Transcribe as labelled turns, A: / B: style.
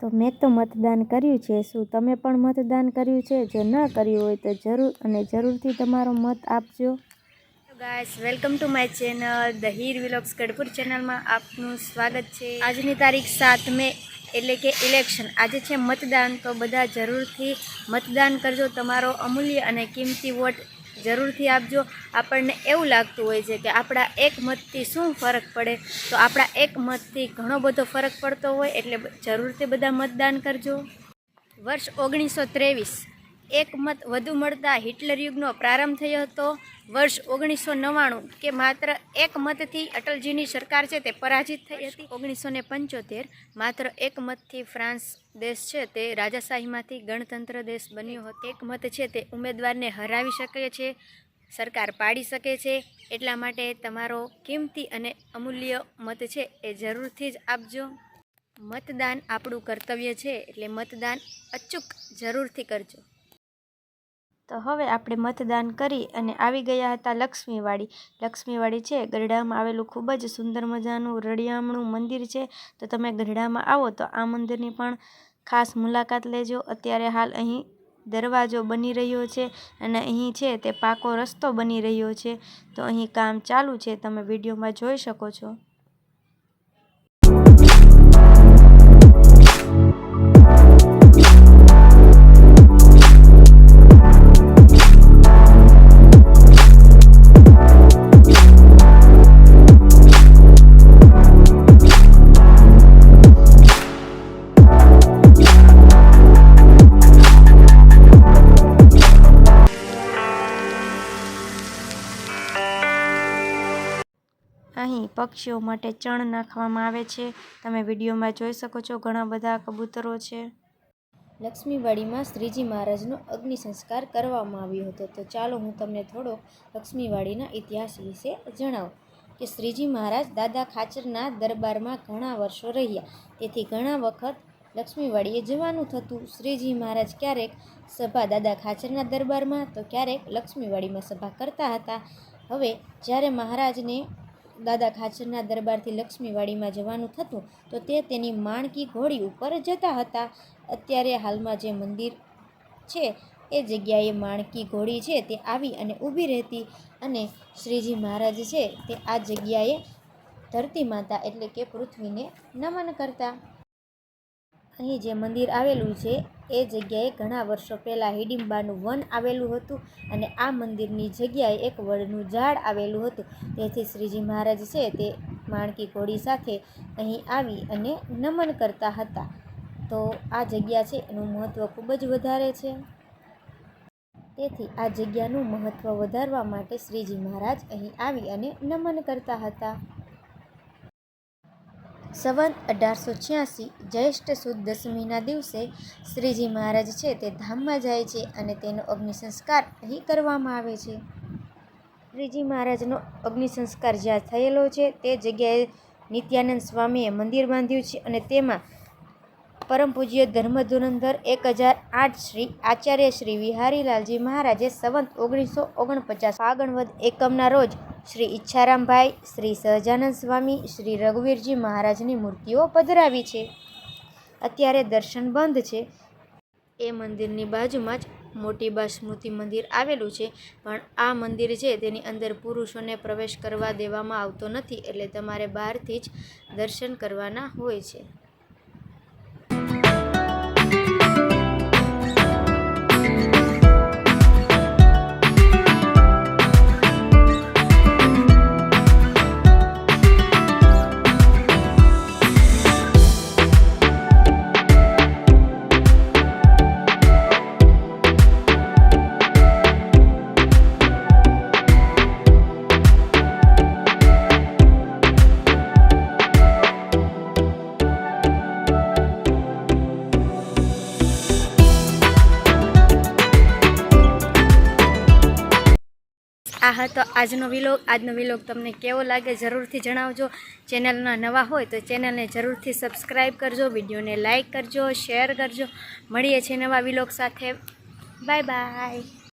A: તો મેં તો મતદાન કર્યું છે। શું તમે પણ મતદાન કર્યું છે? જો ન કર્યું હોય તો જરૂર અને જરૂરથી તમારો મત આપજો। Guys, welcome to my channel the Heer vlogs Gadhpur ચેનલમાં આપનું સ્વાગત છે। આજની તારીખ 7 મે એટલે કે ઇલેક્શન। આજે છે મતદાન, તો બધા જરૂરથી મતદાન કરજો। તમારો અમૂલ્ય અને કિંમતી વોટ જરૂરથી આપજો। આપણને એવું લાગતું હોય છે કે આપણા એક મતથી શું ફરક પડે, તો આપણા એક મતથી ઘણો બધો ફરક પડતો હોય, એટલે જરૂરથી બધા મતદાન કરજો। વર્ષ 1923 એક મત વધુ મળતા હિટલર યુગનો પ્રારંભ થયો હતો। વર્ષ 1999 કે માત્ર એક મતથી અટલજીની સરકાર છે તે પરાજિત થઈ હતી। 1975 માત્ર એક મતથી ફ્રાન્સ દેશ છે તે રાજાશાહીમાંથી ગણતંત્ર દેશ બન્યો હતો। એક મત છે તે ઉમેદવારને હરાવી શકે છે, સરકાર પાડી શકે છે। એટલા માટે તમારો કિંમતી અને અમૂલ્ય મત છે એ જરૂરથી જ આપજો। મતદાન આપણું કર્તવ્ય છે, એટલે મતદાન અચૂક જરૂરથી કરજો। તો હવે આપણે મતદાન કરી અને આવી ગયા હતા લક્ષ્મીવાડી। લક્ષ્મીવાડી છે ગઢડામાં આવેલું ખૂબ જ સુંદર મજાનું રળિયામણું મંદિર છે। તો તમે ગઢડામાં આવો તો આ મંદિરની પણ ખાસ મુલાકાત લેજો। અત્યારે હાલ અહીં દરવાજો બની રહ્યો છે અને અહીં છે તે પાકો રસ્તો બની રહ્યો છે। તો અહીં કામ ચાલુ છે, તમે વિડીયોમાં જોઈ શકો છો। અહીં પક્ષીઓ માટે ચણ નાખવામાં આવે છે, તમે વિડીયોમાં જોઈ શકો છો। ઘણા બધા કબૂતરો છે। લક્ષ્મીવાડીમાં શ્રીજી મહારાજનો અગ્નિ સંસ્કાર કરવામાં આવ્યો હતો। તો ચાલો હું તમને થોડો લક્ષ્મીવાડીના ઇતિહાસ વિશે જણાવું કે શ્રીજી મહારાજ દાદા ખાચરના દરબારમાં ઘણા વર્ષો રહ્યા, તેથી ઘણા વખત લક્ષ્મીવાડીએ જવાનું થતું। શ્રીજી મહારાજ ક્યારેક સભા દાદા ખાચરના દરબારમાં તો ક્યારેક લક્ષ્મીવાડીમાં સભા કરતા હતા। હવે જ્યારે મહારાજને દાદા ખાચરના દરબારથી લક્ષ્મીવાડીમાં જવાનું થતું તો તે તેની માણકી ઘોડી ઉપર જતા હતા। અત્યારે હાલમાં જે મંદિર છે એ જગ્યાએ માણકી ઘોડી છે તે આવી અને ઊભી રહેતી, અને શ્રીજી મહારાજ છે તે આ જગ્યાએ ધરતી માતા એટલે કે પૃથ્વીને નમન કરતા। અહીં જે મંદિર આવેલું છે એ જગ્યાએ ઘણા વર્ષો પહેલાં હિડિંબાનું વન આવેલું હતું, અને આ મંદિરની જગ્યાએ એક વડનું ઝાડ આવેલું હતું। તેથી શ્રીજી મહારાજ છે તે માણકી ઘોડી સાથે અહીં આવી અને નમન કરતા હતા। તો આ જગ્યા છે એનું મહત્ત્વ ખૂબ જ વધારે છે, તેથી આ જગ્યાનું મહત્ત્વ વધારવા માટે શ્રીજી મહારાજ અહીં આવી અને નમન કરતા હતા। સંવત 1886 જ્યેષ્ઠ સુદ દશમીના દિવસે શ્રીજી મહારાજ છે તે ધામમાં જાય છે અને તેનો અગ્નિ સંસ્કાર અહીં કરવામાં આવે છે। શ્રીજી મહારાજનો અગ્નિ સંસ્કાર જ્યાં થયેલો છે તે જગ્યાએ નિત્યાનંદ સ્વામીએ મંદિર બાંધ્યું છે, અને તેમાં પરમ પૂજ્ય ધર્મધુરંધર 1008 શ્રી આચાર્ય શ્રી વિહારીલાલજી મહારાજે સંવત 1949 ફાગણ વદ એકમના રોજ શ્રી ઈચ્છારામભાઈ, શ્રી સહજાનંદ સ્વામી, શ્રી રઘુવીરજી મહારાજની મૂર્તિઓ પધરાવી છે। અત્યારે દર્શન બંધ છે। એ મંદિરની બાજુમાં જ મોટીબા સ્મૃતિ મંદિર આવેલું છે, પણ આ મંદિર છે તેની અંદર પુરુષોને પ્રવેશ કરવા દેવામાં આવતો નથી, એટલે તમારે બહારથી જ દર્શન કરવાના હોય છે। આ હતો આજનો વિલોગ તમને કેવો લાગે જરૂરથી જણાવજો। ચેનલના નવા હોય તો ચેનલને જરૂરથી સબસ્ક્રાઈબ કરજો, વિડીયોને લાઇક કરજો, શેર કરજો। મળીએ છીએ નવા વિલોગ સાથે। Bye bye.